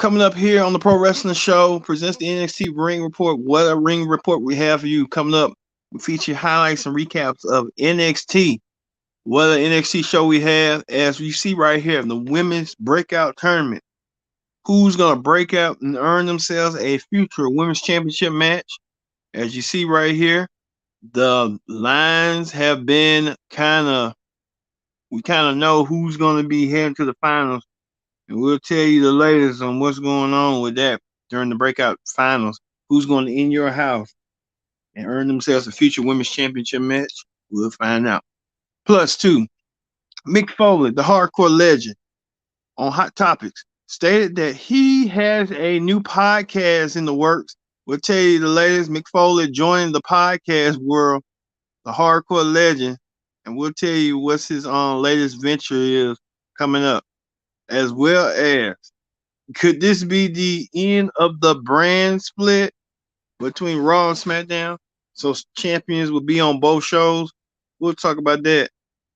Coming up here on the Pro Wrestling Show presents the NXT Ring Report. What a ring report we have for you coming up. We feature highlights and recaps of NXT. What an NXT show we have, as you see right here, the women's breakout tournament. Who's going to break out and earn themselves a future women's championship match? As you see right here, the lines have been we kind of know who's going to be heading to the finals. And we'll tell you the latest on what's going on with that during the breakout finals. Who's going to in your house and earn themselves a future women's championship match? We'll find out. Plus, two, Mick Foley, the hardcore legend, on Hot Topics, stated that he has a new podcast in the works. We'll tell you the latest. Mick Foley joining the podcast world, the hardcore legend, and we'll tell you what's his latest venture is coming up. As well as, could this be the end of the brand split between Raw and SmackDown? So champions will be on both shows. We'll talk about that.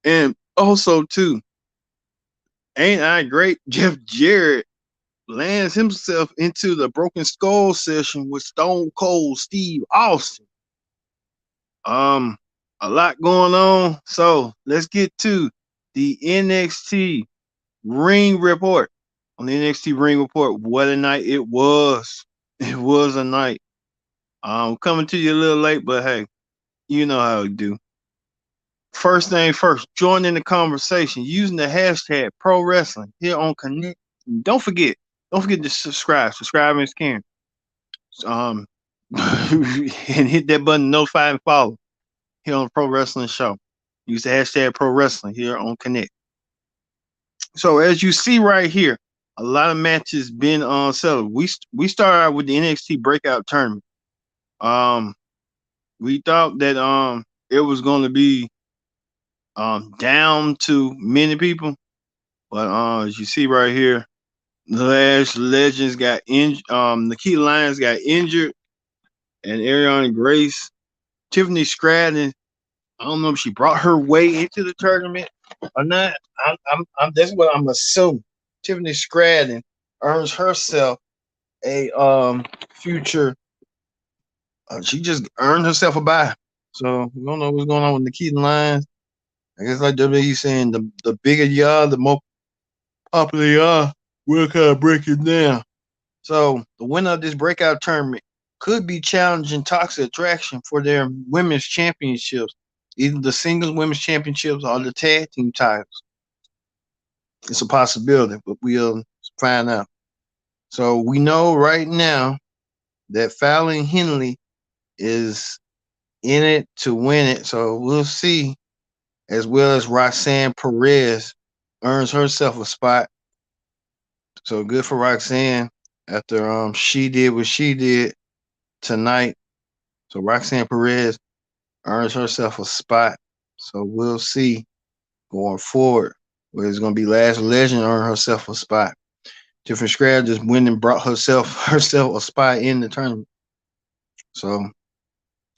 And also, too, ain't I great? Jeff Jarrett lands himself into the Broken Skull session with Stone Cold Steve Austin. A lot going on. So let's get to the NXT Ring Report. On the NXT Ring Report, what a night it was. It was a night. Coming to you a little late, but hey, you know how we do. First thing first, join in the conversation using the hashtag Pro Wrestling here on Connect. Don't forget to subscribe. Subscribe is caring. And hit that button, notify and follow here on the Pro Wrestling Show. Use the hashtag Pro Wrestling here on Connect. So as you see right here, a lot of matches been settled. We started out with the NXT Breakout Tournament. We thought that it was going to be down to many people, but as you see right here, the Lash Legends got injured. Nikita Lyons got injured, and Ariana Grace, Tiffany Stratton. I don't know if she brought her way into the tournament or not. That's what I'm assuming. Tiffany Stratton earns herself a future. She just earned herself a bye. So we don't know what's going on with Nikita Lyons. I guess like WWE saying, the bigger you are, the more popular you are. We'll kind of break it down. So the winner of this breakout tournament could be challenging Toxic Attraction for their women's championships, either the singles women's championships or the tag team titles. It's a possibility, but we'll find out. So we know right now that Fallon Henley is in it to win it. So we'll see. As well as Roxanne Perez earns herself a spot. So good for Roxanne after she did what she did tonight. So Roxanne Perez earns herself a spot. So we'll see going forward where it's going to be Lash Legend earn herself a spot. Tiffany Stratton just went and brought herself a spot in the tournament. So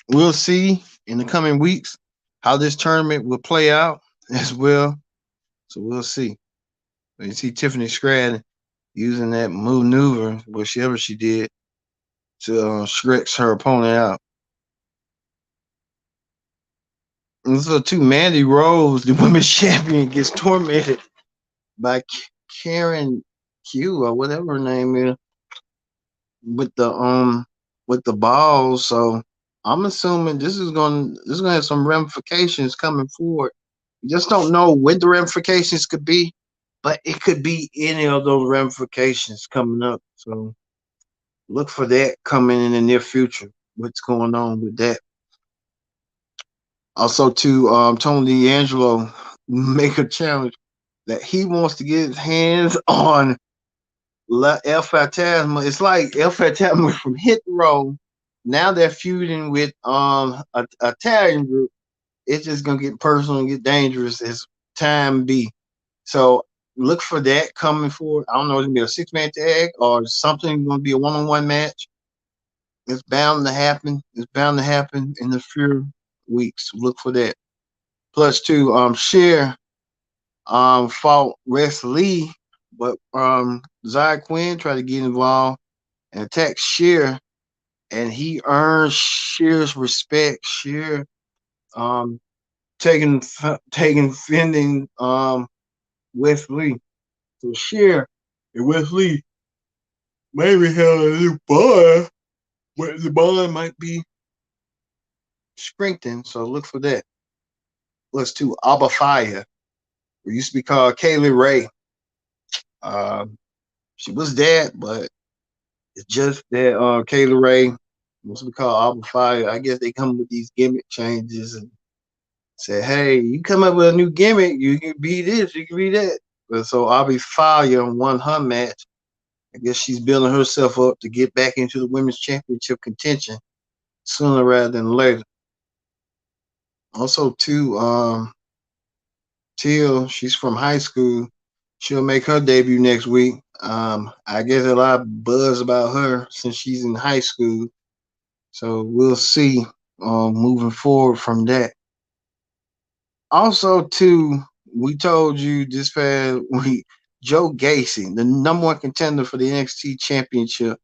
we'll see in the coming weeks how this tournament will play out as well. So we'll see. You see Tiffany Stratton using that maneuver, whatever she did, to stretch her opponent out. And so too, Mandy Rose, the women's champion, gets tormented by Karen Q or whatever her name is with the balls. So I'm assuming this is gonna have some ramifications coming forward. You just don't know what the ramifications could be, but it could be any of those ramifications coming up. So look for that coming in the near future. What's going on with that? Also, to Tony D'Angelo make a challenge that he wants to get his hands on El Phantasma. It's like El Phantasma from Hit Row. Now they're feuding with a Italian group. It's just gonna get personal and get dangerous as time be. So look for that coming forward. I don't know if it's gonna be a 6-man tag or something gonna be a one-on-one match. It's bound to happen. It's bound to happen in the few weeks. Look for that. Plus, two, Cher fought Wes Lee But Zai Quinn tried to get involved and attack Sheer, and he earned Sheer's respect. Sheer um taking fending Wesley. So Sheer and Wesley maybe have a new bond, but the bond might be strengthened. So look for that. Plus two Abba Fire, who used to be called Kaylee Ray. Um, she was dead, but it's just that Kaylee Ray used to be called Abba Fire. I guess they come with these gimmick changes and say, hey, you come up with a new gimmick, you can be this, you can be that. But so Abba Fire won her match. I guess she's building herself up to get back into the women's championship contention sooner rather than later. Also, too, Teal, she's from high school. She'll make her debut next week. I guess a lot of buzz about her since she's in high school. So we'll see moving forward from that. Also, too, we told you this past week, Joe Gacy, the number one contender for the NXT championship,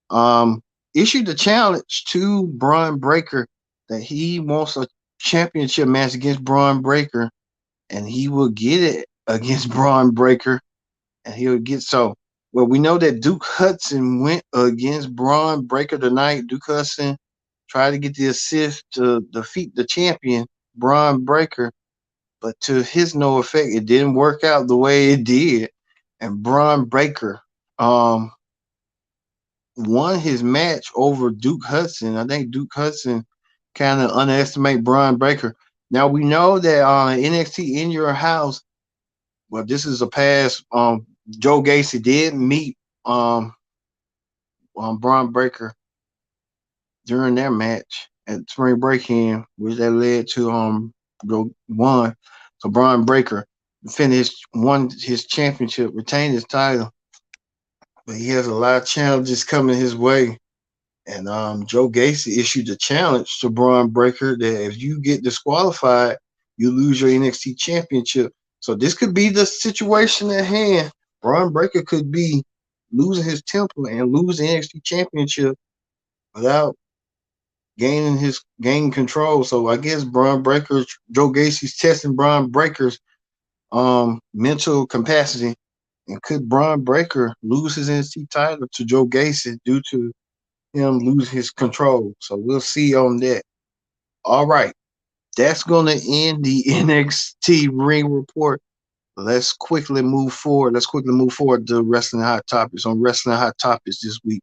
um, issued a challenge to Braun Breaker that he wants a championship match against Braun Breaker, and he will get it against Braun Breaker, and he'll get so. Well, we know that Duke Hudson went against Braun Breaker tonight. Duke Hudson tried to get the assist to defeat the champion, Braun Breaker, but to his no effect. It didn't work out the way it did, and Braun Breaker um won his match over Duke Hudson. I think Duke Hudson kind of underestimate Braun Breaker. Now we know that NXT in Your House. Well, this is a past. Joe Gacy did meet Braun Breaker during their match at Spring Break-In, which that led to Joe won. So Braun Breaker won his championship, retained his title, but he has a lot of challenges coming his way. And Joe Gacy issued a challenge to Braun Breaker that if you get disqualified, you lose your NXT championship. So this could be the situation at hand. Braun Breaker could be losing his temple and losing the NXT championship without gaining control. So I guess Joe Gacy's testing Braun Breaker's mental capacity. And could Braun Breaker lose his NXT title to Joe Gacy due to him lose his control? So we'll see on that. All right. That's going to end the NXT Ring Report. Let's quickly move forward. To Wrestling Hot Topics. On Wrestling Hot Topics this week,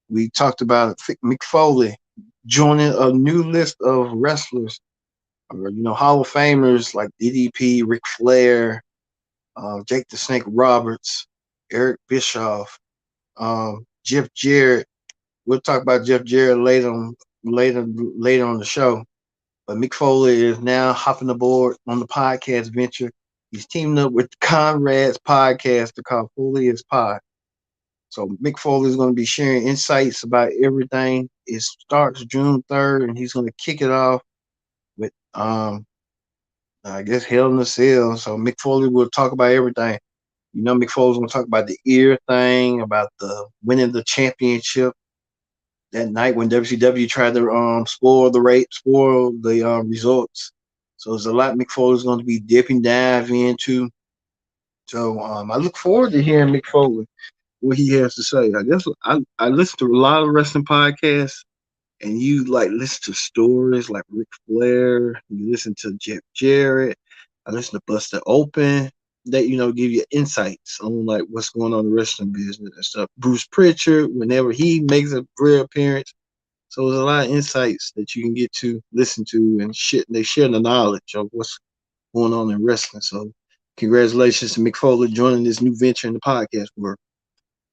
we talked about Mick Foley joining a new list of wrestlers, Hall of Famers like DDP, Ric Flair, Jake the Snake Roberts, Eric Bischoff, Jeff Jarrett. We'll talk about Jeff Jarrett later on the show. But Mick Foley is now hopping aboard on the podcast venture. He's teaming up with Conrad's podcast to call Foley is Pod. So Mick Foley is going to be sharing insights about everything. It starts June 3rd, and he's going to kick it off with I guess Hell in a Cell. So Mick Foley will talk about everything. Mick Foley's going to talk about the ear thing, about the winning the championship that night when WCW tried to spoil the results. So there's a lot Mick Foley's going to be dive into. So I look forward to hearing Mick Foley, what he has to say. I guess I listen to a lot of wrestling podcasts, and you like listen to stories like Ric Flair, you listen to Jeff Jarrett, I listen to Buster Open, that give you insights on like what's going on in the wrestling business and stuff. Bruce Pritchard, whenever he makes a rare appearance. So there's a lot of insights that you can get to listen to, and they share the knowledge of what's going on in wrestling. So congratulations to Mick Foley joining this new venture in the podcast world.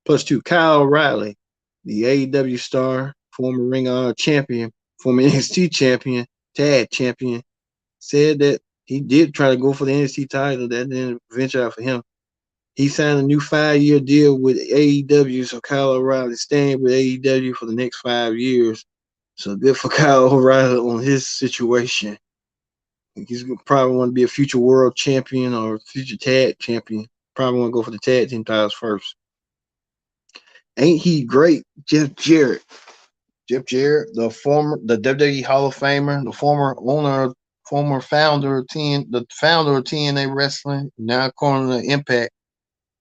Plus two, Kyle O'Reilly, the AEW star, former Ring of Honor champion, former NXT champion, tag champion, said that he did try to go for the NXT title. That didn't venture out for him. He signed a new 5-year deal with AEW, so Kyle O'Reilly staying with AEW for the next 5 years. So good for Kyle O'Reilly on his situation. He's probably want to be a future world champion or future tag champion. probably want to go for the tag team titles first. Ain't he great? Jeff Jarrett. Jeff Jarrett, the WWE Hall of Famer, the former owner, former founder of the founder of TNA Wrestling, now according to Impact.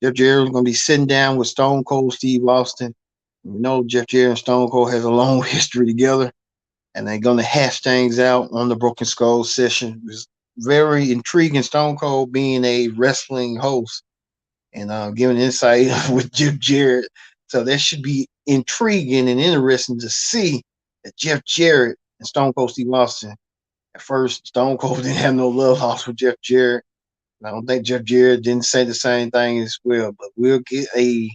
Jeff Jarrett is going to be sitting down with Stone Cold Steve Austin. You know, Jeff Jarrett and Stone Cold has a long history together, and they're going to hash things out on the Broken Skull session. It's very intriguing. Stone Cold being a wrestling host and giving insight with Jeff Jarrett. So that should be intriguing and interesting to see that Jeff Jarrett and Stone Cold Steve Austin. At first, Stone Cold didn't have no love lost with Jeff Jarrett. I don't think Jeff Jarrett didn't say the same thing as well, but we'll get a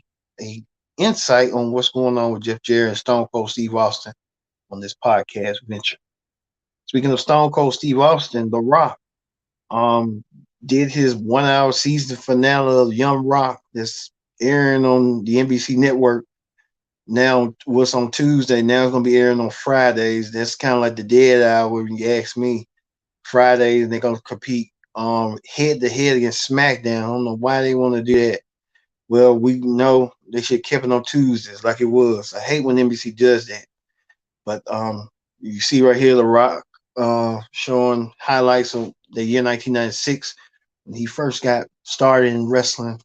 insight on what's going on with Jeff Jarrett and Stone Cold Steve Austin on this podcast venture. Speaking of Stone Cold Steve Austin, The Rock did his 1 hour season finale of Young Rock that's airing on the NBC network. Now what's on Tuesday, now it's gonna be airing on Fridays. That's kind of like the dead hour when you ask me. Fridays they're gonna compete head to head against SmackDown. I don't know why they want to do that. Well, we know they should have kept it on Tuesdays like it was. I hate when NBC does that. But you see right here The Rock showing highlights of the year 1996 when he first got started in wrestling.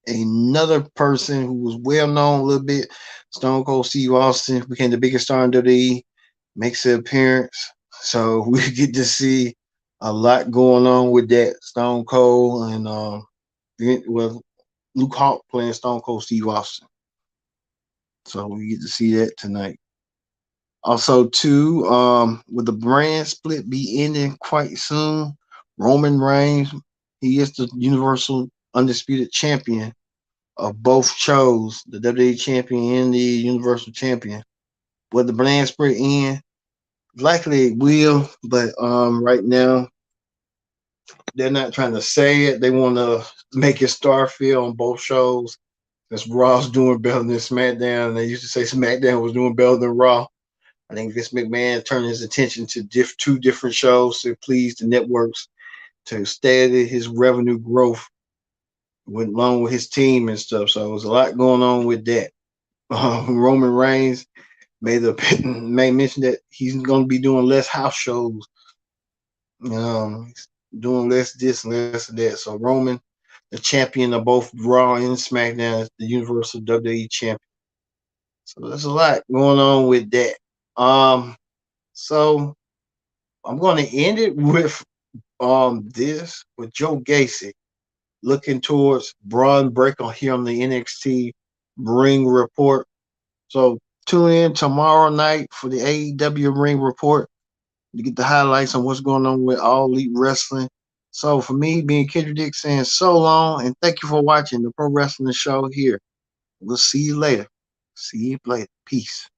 Another person who was well known a little bit, Stone Cold Steve Austin, became the biggest star in WWE, makes an appearance. So we get to see a lot going on with that. Stone Cold and Luke Hawk playing Stone Cold Steve Austin. So we get to see that tonight. Also, too, with the brand split be ending quite soon, Roman Reigns, he is the Universal Undisputed Champion of both shows, the WWE Champion and the Universal Champion. Will the brand split end? Likely it will, but right now they're not trying to say it. They want to make it Starfield on both shows. That's Raw's doing better than SmackDown. And they used to say SmackDown was doing better than Raw. I think Vince McMahon turned his attention to two different shows to please the networks to steady his revenue growth went along with his team and stuff. So there's a lot going on with that. Roman Reigns may mention that he's going to be doing less house shows. He's doing less this and less of that. So Roman, the champion of both Raw and SmackDown, is the Universal WWE champion. So there's a lot going on with that. So I'm going to end it with this with Joe Gacy looking towards Braun Breaker here on the NXT Ring Report. So tune in tomorrow night for the AEW Ring Report to get the highlights on what's going on with All Elite Wrestling. So for me, being Kendrick Dick saying so long, and thank you for watching the Pro Wrestling Show here. We'll see you later. See you later. Peace.